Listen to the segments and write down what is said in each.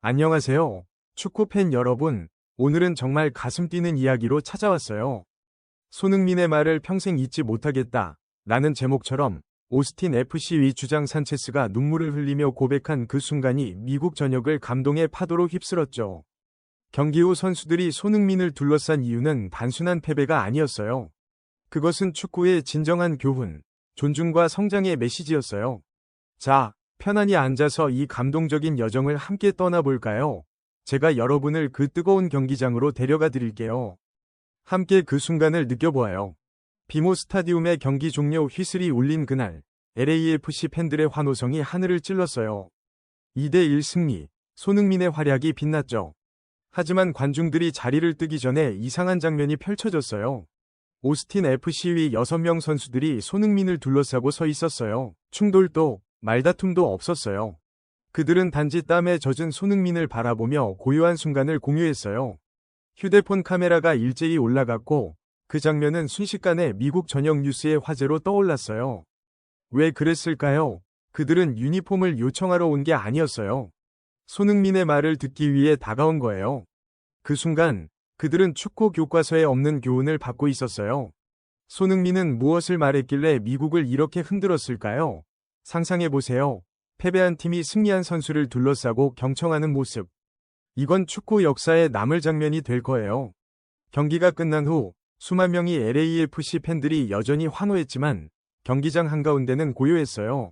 안녕하세요. 축구팬 여러분. 오늘은 정말 가슴 뛰는 이야기로 찾아왔어요. 손흥민의 말을 평생 잊지 못하겠다. 라는 제목처럼 오스틴 FC 주장 산체스가 눈물을 흘리며 고백한 그 순간이 미국 전역을 감동의 파도로 휩쓸었죠. 경기 후 선수들이 손흥민을 둘러싼 이유는 단순한 패배가 아니었어요. 그것은 축구의 진정한 교훈, 존중과 성장의 메시지였어요. 자, 편안히 앉아서 이 감동적인 여정을 함께 떠나볼까요? 제가 여러분을 그 뜨거운 경기장으로 데려가 드릴게요. 함께 그 순간을 느껴보아요. 비모 스타디움의 경기 종료 휘슬이 울린 그날, LAFC 팬들의 환호성이 하늘을 찔렀어요. 2대1 승리, 손흥민의 활약이 빛났죠. 하지만 관중들이 자리를 뜨기 전에 이상한 장면이 펼쳐졌어요. 오스틴 FC의 6명 선수들이 손흥민을 둘러싸고 서 있었어요. 충돌도 말다툼도 없었어요. 그들은 단지 땀에 젖은 손흥민을 바라보며 고요한 순간을 공유했어요. 휴대폰 카메라가 일제히 올라갔고 그 장면은 순식간에 미국 전역 뉴스의 화제로 떠올랐어요. 왜 그랬을까요? 그들은 유니폼을 요청하러 온 게 아니었어요. 손흥민의 말을 듣기 위해 다가온 거예요. 그 순간 그들은 축구 교과서에 없는 교훈을 받고 있었어요. 손흥민은 무엇을 말했길래 미국을 이렇게 흔들었을까요? 상상해보세요. 패배한 팀이 승리한 선수를 둘러싸고 경청하는 모습. 이건 축구 역사에 남을 장면이 될 거예요. 경기가 끝난 후 수만 명의 LAFC 팬들이 여전히 환호했지만 경기장 한가운데는 고요했어요.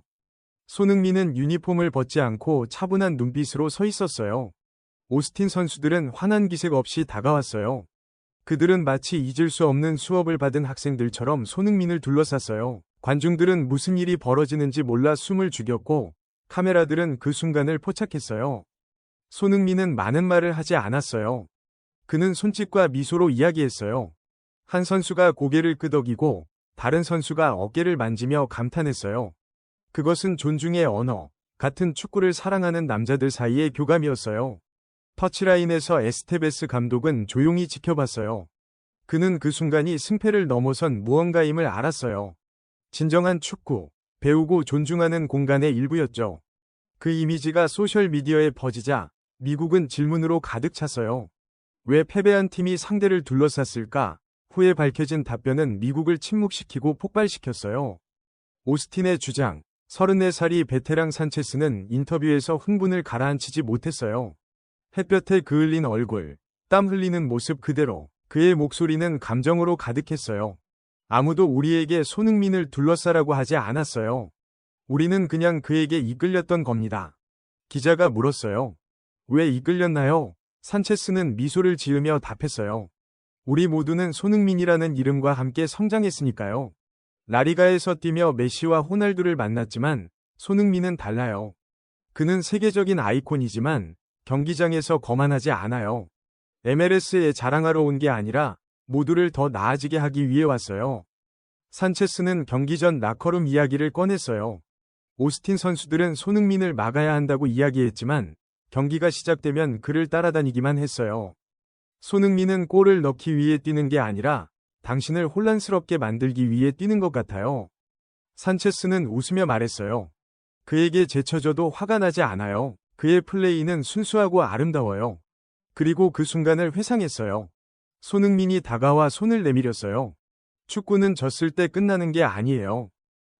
손흥민은 유니폼을 벗지 않고 차분한 눈빛으로 서 있었어요. 오스틴 선수들은 환한 기색 없이 다가왔어요. 그들은 마치 잊을 수 없는 수업을 받은 학생들처럼 손흥민을 둘러쌌어요. 관중들은 무슨 일이 벌어지는지 몰라 숨을 죽였고 카메라들은 그 순간을 포착했어요. 손흥민은 많은 말을 하지 않았어요. 그는 손짓과 미소로 이야기했어요. 한 선수가 고개를 끄덕이고 다른 선수가 어깨를 만지며 감탄했어요. 그것은 존중의 언어, 같은 축구를 사랑하는 남자들 사이의 교감이었어요. 터치라인에서 에스테베스 감독은 조용히 지켜봤어요. 그는 그 순간이 승패를 넘어선 무언가임을 알았어요. 진정한 축구, 배우고 존중하는 공간의 일부였죠. 그 이미지가 소셜미디어에 퍼지자 미국은 질문으로 가득 찼어요. 왜 패배한 팀이 상대를 둘러쌌을까? 후에 밝혀진 답변은 미국을 침묵시키고 폭발시켰어요. 오스틴의 주장, 34살이 베테랑 산체스는 인터뷰에서 흥분을 가라앉히지 못했어요. 햇볕에 그을린 얼굴, 땀 흘리는 모습 그대로 그의 목소리는 감정으로 가득했어요. 아무도 우리에게 손흥민을 둘러싸라고 하지 않았어요. 우리는 그냥 그에게 이끌렸던 겁니다. 기자가 물었어요. 왜 이끌렸나요? 산체스는 미소를 지으며 답했어요. 우리 모두는 손흥민이라는 이름과 함께 성장했으니까요. 라리가에서 뛰며 메시와 호날두를 만났지만 손흥민은 달라요. 그는 세계적인 아이콘이지만 경기장에서 거만하지 않아요. MLS에 자랑하러 온 게 아니라 모두를 더 나아지게 하기 위해 왔어요. 산체스는 경기 전 라커룸 이야기를 꺼냈어요. 오스틴 선수들은 손흥민을 막아야 한다고 이야기했지만 경기가 시작되면 그를 따라다니기만 했어요. 손흥민은 골을 넣기 위해 뛰는 게 아니라 당신을 혼란스럽게 만들기 위해 뛰는 것 같아요. 산체스는 웃으며 말했어요. 그에게 제쳐져도 화가 나지 않아요. 그의 플레이는 순수하고 아름다워요. 그리고 그 순간을 회상했어요. 손흥민이 다가와 손을 내밀었어요. 축구는 졌을 때 끝나는 게 아니에요.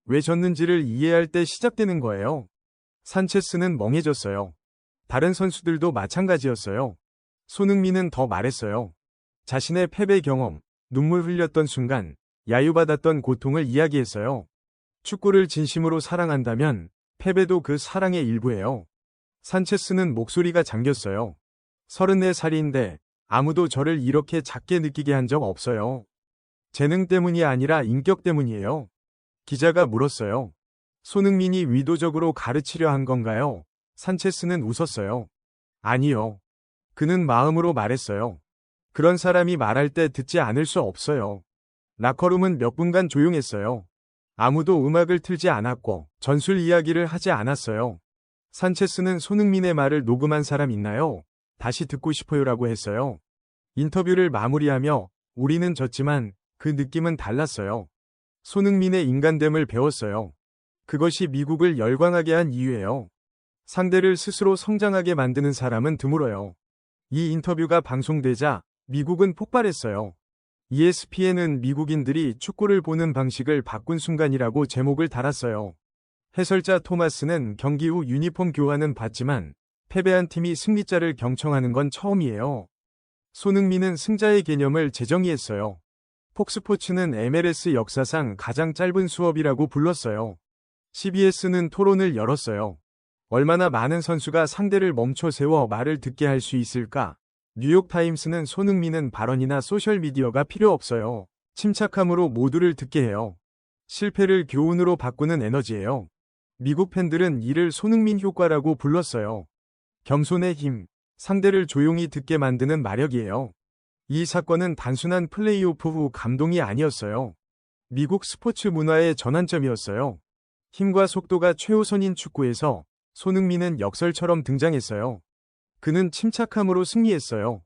왜 졌는지를 이해할 때 시작되는 거예요. 산체스는 멍해졌어요. 다른 선수들도 마찬가지였어요. 손흥민은 더 말했어요. 자신의 패배 경험, 눈물 흘렸던 순간, 야유받았던 고통을 이야기했어요. 축구를 진심으로 사랑한다면 패배도 그 사랑의 일부예요. 산체스는 목소리가 잠겼어요. 34살인데 아무도 저를 이렇게 작게 느끼게 한 적 없어요. 재능 때문이 아니라 인격 때문이에요. 기자가 물었어요. 손흥민이 의도적으로 가르치려 한 건가요? 산체스는 웃었어요. 아니요. 그는 마음으로 말했어요. 그런 사람이 말할 때 듣지 않을 수 없어요. 라커룸은 몇 분간 조용했어요. 아무도 음악을 틀지 않았고 전술 이야기를 하지 않았어요. 산체스는 손흥민의 말을 녹음한 사람 있나요? 다시 듣고 싶어요라고 했어요. 인터뷰를 마무리하며 우리는 졌지만 그 느낌은 달랐어요. 손흥민의 인간됨을 배웠어요. 그것이 미국을 열광하게 한 이유예요. 상대를 스스로 성장하게 만드는 사람은 드물어요. 이 인터뷰가 방송되자 미국은 폭발했어요. ESPN은 미국인들이 축구를 보는 방식을 바꾼 순간이라고 제목을 달았어요. 해설자 토마스는 경기 후 유니폼 교환은 봤지만 패배한 팀이 승리자를 경청하는 건 처음이에요. 손흥민은 승자의 개념을 재정의했어요. 폭스포츠는 MLS 역사상 가장 짧은 수업이라고 불렀어요. CBS는 토론을 열었어요. 얼마나 많은 선수가 상대를 멈춰 세워 말을 듣게 할 수 있을까? 뉴욕타임스는 손흥민은 발언이나 소셜미디어가 필요 없어요. 침착함으로 모두를 듣게 해요. 실패를 교훈으로 바꾸는 에너지예요. 미국 팬들은 이를 손흥민 효과라고 불렀어요. 겸손의 힘, 상대를 조용히 듣게 만드는 마력이에요. 이 사건은 단순한 플레이오프 후 감동이 아니었어요. 미국 스포츠 문화의 전환점이었어요. 힘과 속도가 최우선인 축구에서 손흥민은 역설처럼 등장했어요. 그는 침착함으로 승리했어요.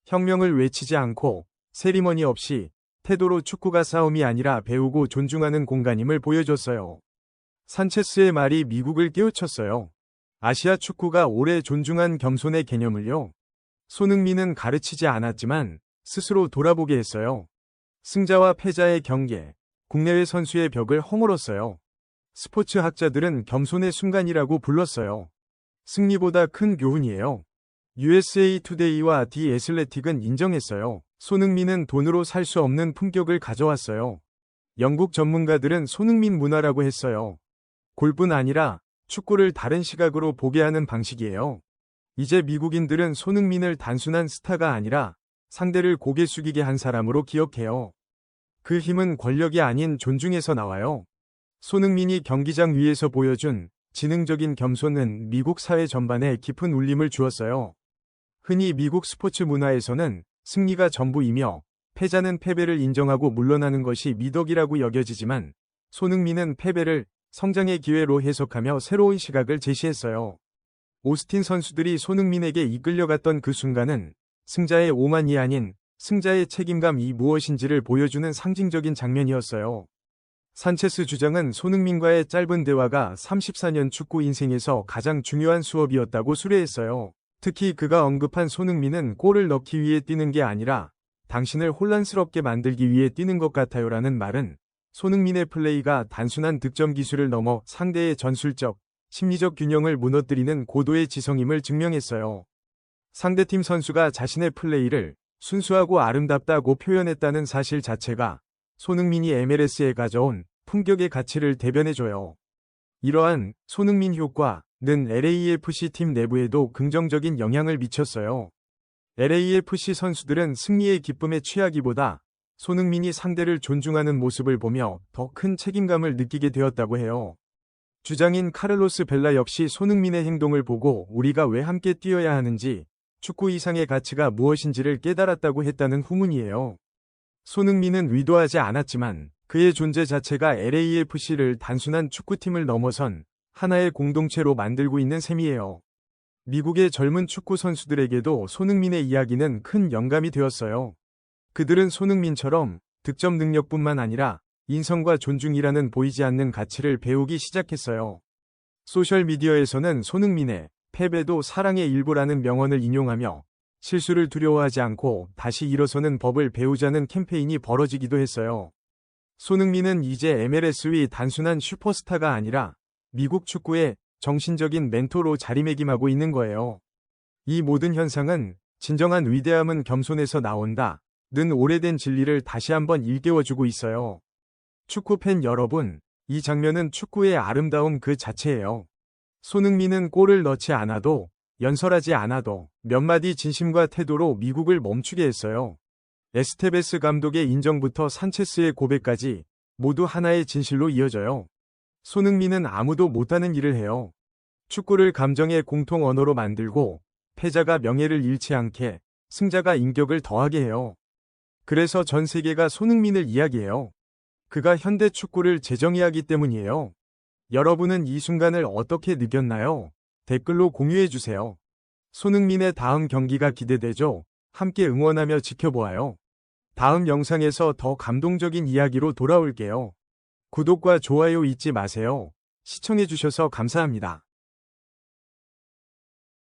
혁명을 외치지 않고 세리머니 없이 태도로 축구가 싸움이 아니라 배우고 존중하는 공간임을 보여줬어요. 산체스의 말이 미국을 깨우쳤어요. 아시아 축구가 오래 존중한 겸손의 개념을요. 손흥민은 가르치지 않았지만 스스로 돌아보게 했어요. 승자와 패자의 경계, 국내외 선수의 벽을 허물었어요. 스포츠 학자들은 겸손의 순간이라고 불렀어요. 승리보다 큰 교훈이에요. USA 투데이와 디 애슬레틱은 인정했어요. 손흥민은 돈으로 살 수 없는 품격을 가져왔어요. 영국 전문가들은 손흥민 문화라고 했어요. 골뿐 아니라 축구를 다른 시각으로 보게 하는 방식이에요. 이제 미국인들은 손흥민을 단순한 스타가 아니라 상대를 고개 숙이게 한 사람으로 기억해요. 그 힘은 권력이 아닌 존중에서 나와요. 손흥민이 경기장 위에서 보여준 지능적인 겸손은 미국 사회 전반에 깊은 울림을 주었어요. 흔히 미국 스포츠 문화에서는 승리가 전부이며 패자는 패배를 인정하고 물러나는 것이 미덕이라고 여겨지지만 손흥민은 패배를 성장의 기회로 해석하며 새로운 시각을 제시했어요. 오스틴 선수들이 손흥민에게 이끌려갔던 그 순간은 승자의 오만이 아닌 승자의 책임감이 무엇인지를 보여주는 상징적인 장면이었어요. 산체스 주장은 손흥민과의 짧은 대화가 34년 축구 인생에서 가장 중요한 수업이었다고 수레했어요. 특히 그가 언급한 손흥민은 골을 넣기 위해 뛰는 게 아니라 당신을 혼란스럽게 만들기 위해 뛰는 것 같아요라는 말은 손흥민의 플레이가 단순한 득점 기술을 넘어 상대의 전술적, 심리적 균형을 무너뜨리는 고도의 지성임을 증명했어요. 상대팀 선수가 자신의 플레이를 순수하고 아름답다고 표현했다는 사실 자체가 손흥민이 MLS에 가져온 품격의 가치를 대변해줘요. 이러한 손흥민 효과는 LAFC 팀 내부에도 긍정적인 영향을 미쳤어요. LAFC 선수들은 승리의 기쁨에 취하기보다 손흥민이 상대를 존중하는 모습을 보며 더 큰 책임감을 느끼게 되었다고 해요. 주장인 카를로스 벨라 역시 손흥민의 행동을 보고 우리가 왜 함께 뛰어야 하는지, 축구 이상의 가치가 무엇인지를 깨달았다고 했다는 후문이에요. 손흥민은 의도하지 않았지만 그의 존재 자체가 LAFC를 단순한 축구팀을 넘어선 하나의 공동체로 만들고 있는 셈이에요. 미국의 젊은 축구 선수들에게도 손흥민의 이야기는 큰 영감이 되었어요. 그들은 손흥민처럼 득점 능력뿐만 아니라 인성과 존중이라는 보이지 않는 가치를 배우기 시작했어요. 소셜미디어에서는 손흥민의 패배도 사랑의 일부라는 명언을 인용하며 실수를 두려워하지 않고 다시 일어서는 법을 배우자는 캠페인이 벌어지기도 했어요. 손흥민은 이제 MLS의 단순한 슈퍼스타가 아니라 미국 축구의 정신적인 멘토로 자리매김하고 있는 거예요. 이 모든 현상은 진정한 위대함은 겸손에서 나온다 는 오래된 진리를 다시 한번 일깨워주고 있어요. 축구팬 여러분, 이 장면은 축구의 아름다움 그 자체예요. 손흥민은 골을 넣지 않아도, 연설하지 않아도 몇 마디 진심과 태도로 미국을 멈추게 했어요. 에스테베스 감독의 인정부터 산체스의 고백까지 모두 하나의 진실로 이어져요. 손흥민은 아무도 못하는 일을 해요. 축구를 감정의 공통 언어로 만들고 패자가 명예를 잃지 않게, 승자가 인격을 더하게 해요. 그래서 전 세계가 손흥민을 이야기해요. 그가 현대 축구를 재정의하기 때문이에요. 여러분은 이 순간을 어떻게 느꼈나요? 댓글로 공유해주세요. 손흥민의 다음 경기가 기대되죠? 함께 응원하며 지켜보아요. 다음 영상에서 더 감동적인 이야기로 돌아올게요. 구독과 좋아요 잊지 마세요. 시청해주셔서 감사합니다.